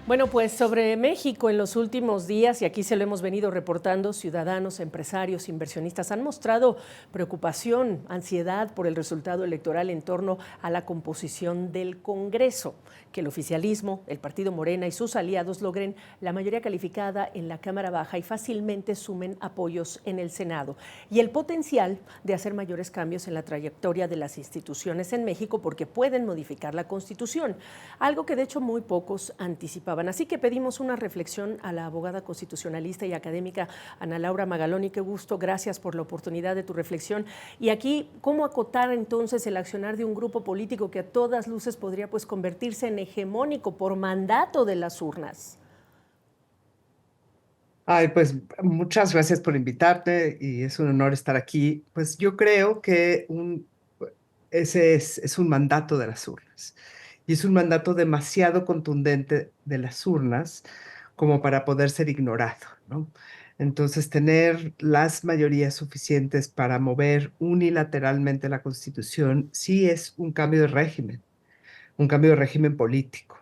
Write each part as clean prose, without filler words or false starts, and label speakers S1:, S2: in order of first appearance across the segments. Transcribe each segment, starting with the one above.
S1: Bueno, pues sobre México en los últimos días, y aquí se lo hemos venido reportando, ciudadanos, empresarios, inversionistas han mostrado preocupación, ansiedad por el resultado electoral en torno a la composición del Congreso, que el oficialismo, el partido Morena y sus aliados logren la mayoría calificada en la Cámara Baja y fácilmente sumen apoyos en el Senado, y el potencial de hacer mayores cambios en la trayectoria de las instituciones en México porque pueden modificar la Constitución, algo que de hecho muy pocos anticipaban. Así que pedimos una reflexión a la abogada constitucionalista y académica Ana Laura Magaloni. Qué gusto, gracias por la oportunidad de tu reflexión. Y aquí, ¿cómo acotar entonces el accionar de un grupo político que a todas luces podría pues convertirse en hegemónico por mandato de las urnas?
S2: Ay, pues muchas gracias por invitarte y es un honor estar aquí. Pues yo creo que ese es un mandato de las urnas y es un mandato demasiado contundente de las urnas como para poder ser ignorado, ¿no? Entonces, tener las mayorías suficientes para mover unilateralmente la Constitución sí es un cambio de régimen político.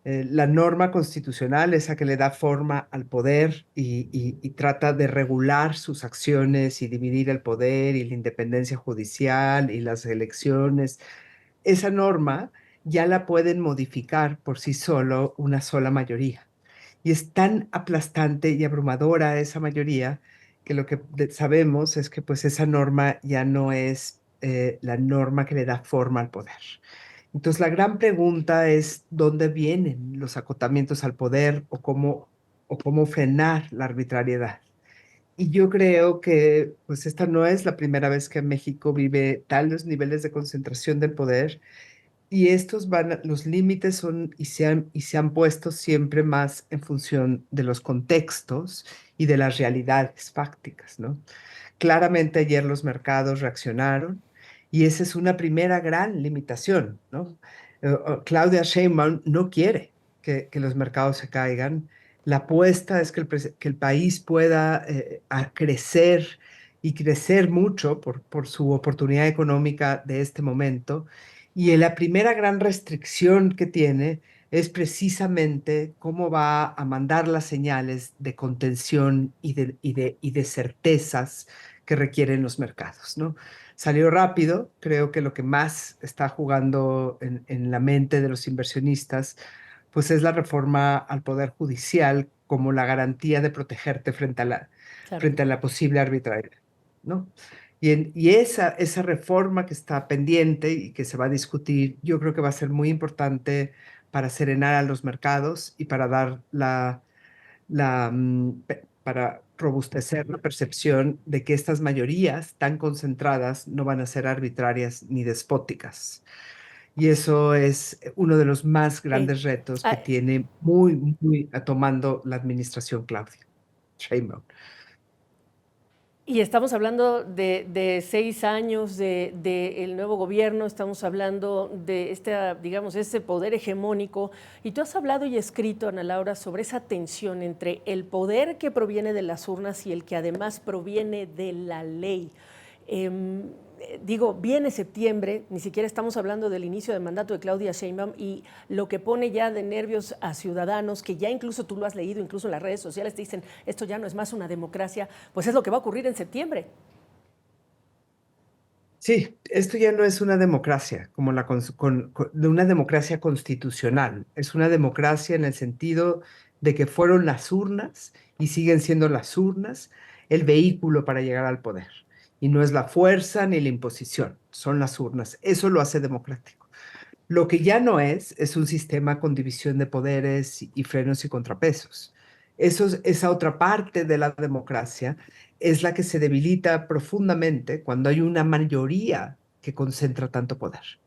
S2: La norma constitucional, esa que le da forma al poder y trata de regular sus acciones y dividir el poder y la independencia judicial y las elecciones, esa norma ya la pueden modificar por sí solo una sola mayoría. Y es tan aplastante y abrumadora esa mayoría que lo que sabemos es que pues esa norma ya no es la norma que le da forma al poder. Entonces, la gran pregunta es dónde vienen los acotamientos al poder o cómo frenar la arbitrariedad. Y yo creo que pues esta no es la primera vez que México vive tales niveles de concentración del poder y los límites son y se han puesto siempre más en función de los contextos y de las realidades fácticas, ¿no? Claramente ayer los mercados reaccionaron y esa es una primera gran limitación, ¿no? Claudia Sheinbaum no quiere que los mercados se caigan. La apuesta es que el país pueda crecer y crecer mucho por su oportunidad económica de este momento. Y la primera gran restricción que tiene es precisamente cómo va a mandar las señales de contención y de certezas que requieren los mercados, ¿no? Salió rápido, creo que lo que más está jugando en la mente de los inversionistas, pues es la reforma al Poder Judicial como la garantía de protegerte
S1: Claro.
S2: frente a la posible arbitrariedad, ¿no? Y esa reforma que está pendiente y que se va a discutir, yo creo que va a ser muy importante para serenar a los mercados y para dar para robustecer la percepción de que estas mayorías tan concentradas no van a ser arbitrarias ni despóticas. Y eso es uno de los más
S1: Sí.
S2: grandes retos que
S1: Ah,
S2: tiene muy tomando la administración Claudia Sheinbaum.
S1: y estamos hablando de 6 años de el nuevo gobierno, estamos hablando de digamos, este poder hegemónico. Y tú has hablado y escrito, Ana Laura, sobre esa tensión entre el poder que proviene de las urnas y el que además proviene de la ley. Eh, Digo, viene septiembre, ni siquiera estamos hablando del inicio del mandato de Claudia Sheinbaum, y lo que pone ya de nervios a ciudadanos, que ya incluso tú lo has leído, incluso en las redes sociales te dicen, esto ya no es más una democracia, pues es lo que va a ocurrir en septiembre.
S2: Sí, esto ya no es una democracia como de una democracia constitucional. Es una democracia en el sentido de que fueron las urnas y siguen siendo las urnas el vehículo para llegar al poder. Y no es la fuerza ni la imposición, son las urnas. Eso lo hace democrático. Lo que ya no es un sistema con división de poderes y frenos y contrapesos. Esa otra parte de la democracia es la que se debilita profundamente cuando hay una mayoría que concentra tanto poder.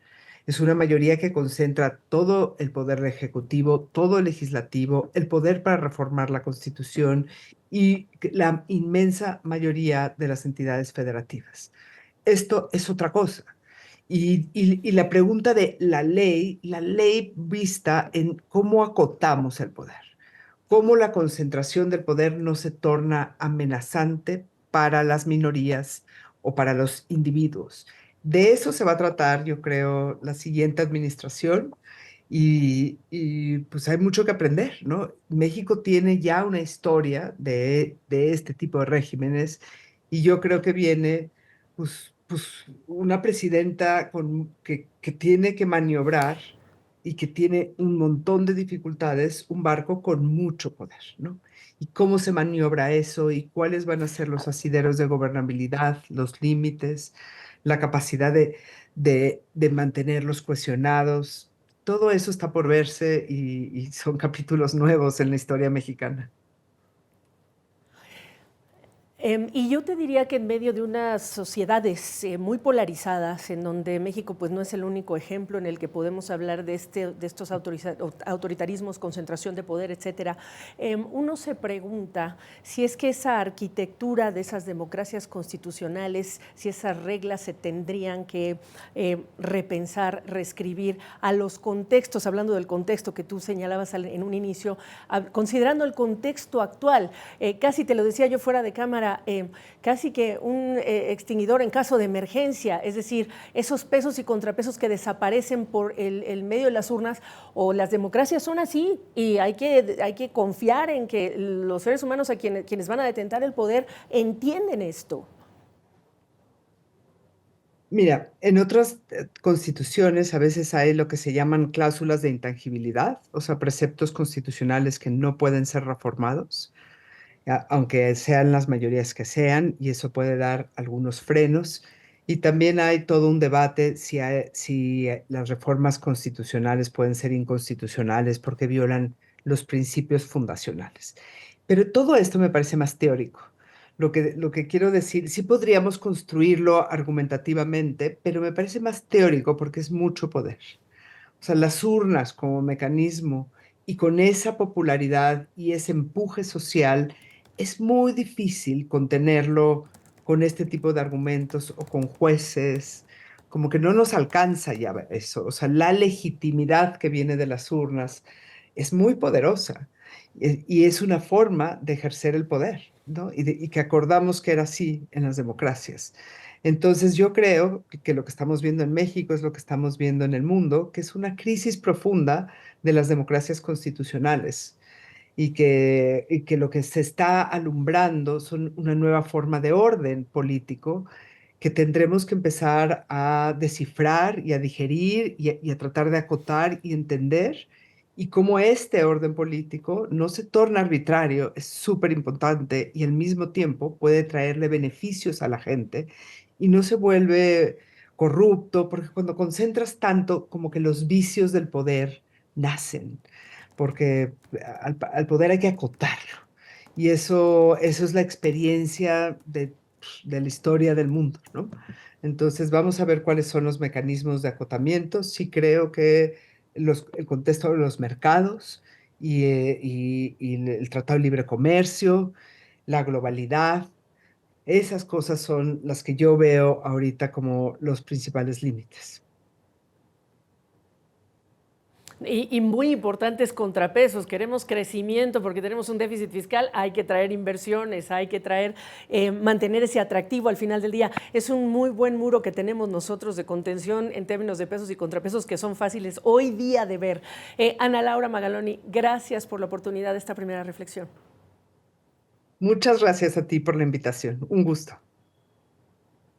S2: Es una mayoría que concentra todo el poder ejecutivo, todo el legislativo, el poder para reformar la Constitución y la inmensa mayoría de las entidades federativas. Esto es otra cosa. Y la pregunta de la ley vista en cómo acotamos el poder, cómo la concentración del poder no se torna amenazante para las minorías o para los individuos. De eso se va a tratar, yo creo, la siguiente administración Pues hay mucho que aprender, ¿no? México tiene ya una historia de este tipo de regímenes y yo creo que viene pues una presidenta que tiene que maniobrar y que tiene un montón de dificultades, un barco con mucho poder, ¿no? Y cómo se maniobra eso y cuáles van a ser los asideros de gobernabilidad, los límites, la capacidad de mantenerlos cohesionados. Todo eso está por verse y son capítulos nuevos en la historia mexicana.
S1: Y yo te diría que en medio de unas sociedades muy polarizadas, en donde México pues no es el único ejemplo en el que podemos hablar de estos autoritarismos, concentración de poder, etcétera, uno se pregunta si es que esa arquitectura de esas democracias constitucionales, si esas reglas se tendrían que repensar, reescribir a los contextos, hablando del contexto que tú señalabas en un inicio, considerando el contexto actual. Casi te lo decía yo fuera de cámara, casi que un extinguidor en caso de emergencia, es decir, esos pesos y contrapesos que desaparecen por el medio de las urnas, o las democracias son así y hay que confiar en que los seres humanos a quienes van a detentar el poder entienden esto.
S2: Mira, en otras constituciones a veces hay lo que se llaman cláusulas de intangibilidad, o sea, preceptos constitucionales que no pueden ser reformados, aunque sean las mayorías que sean, y eso puede dar algunos frenos. Y también hay todo un debate si las reformas constitucionales pueden ser inconstitucionales porque violan los principios fundacionales. Pero todo esto me parece más teórico. Lo que quiero decir, sí podríamos construirlo argumentativamente, pero me parece más teórico porque es mucho poder. O sea, las urnas como mecanismo y con esa popularidad y ese empuje social, es muy difícil contenerlo con este tipo de argumentos o con jueces, como que no nos alcanza ya eso. O sea, la legitimidad que viene de las urnas es muy poderosa y es una forma de ejercer el poder, ¿no? Y que acordamos que era así en las democracias. Entonces yo creo que lo que estamos viendo en México es lo que estamos viendo en el mundo, que es una crisis profunda de las democracias constitucionales y que lo que se está alumbrando son una nueva forma de orden político que tendremos que empezar a descifrar y a digerir y a tratar de acotar y entender. Y cómo este orden político no se torna arbitrario, es súper importante y al mismo tiempo puede traerle beneficios a la gente y no se vuelve corrupto, porque cuando concentras tanto, como que los vicios del poder nacen porque al poder hay que acotarlo. Y eso es la experiencia de la historia del mundo, ¿no? Entonces vamos a ver cuáles son los mecanismos de acotamiento. Sí creo que el contexto de los mercados y el Tratado de Libre Comercio, la globalidad, esas cosas son las que yo veo ahorita como los principales límites.
S1: Y muy importantes contrapesos. Queremos crecimiento porque tenemos un déficit fiscal. Hay que traer inversiones, hay que traer, mantener ese atractivo al final del día. Es un muy buen muro que tenemos nosotros de contención en términos de pesos y contrapesos que son fáciles hoy día de ver. Ana Laura Magaloni, gracias por la oportunidad de esta primera reflexión.
S2: Muchas gracias a ti por la invitación. Un gusto.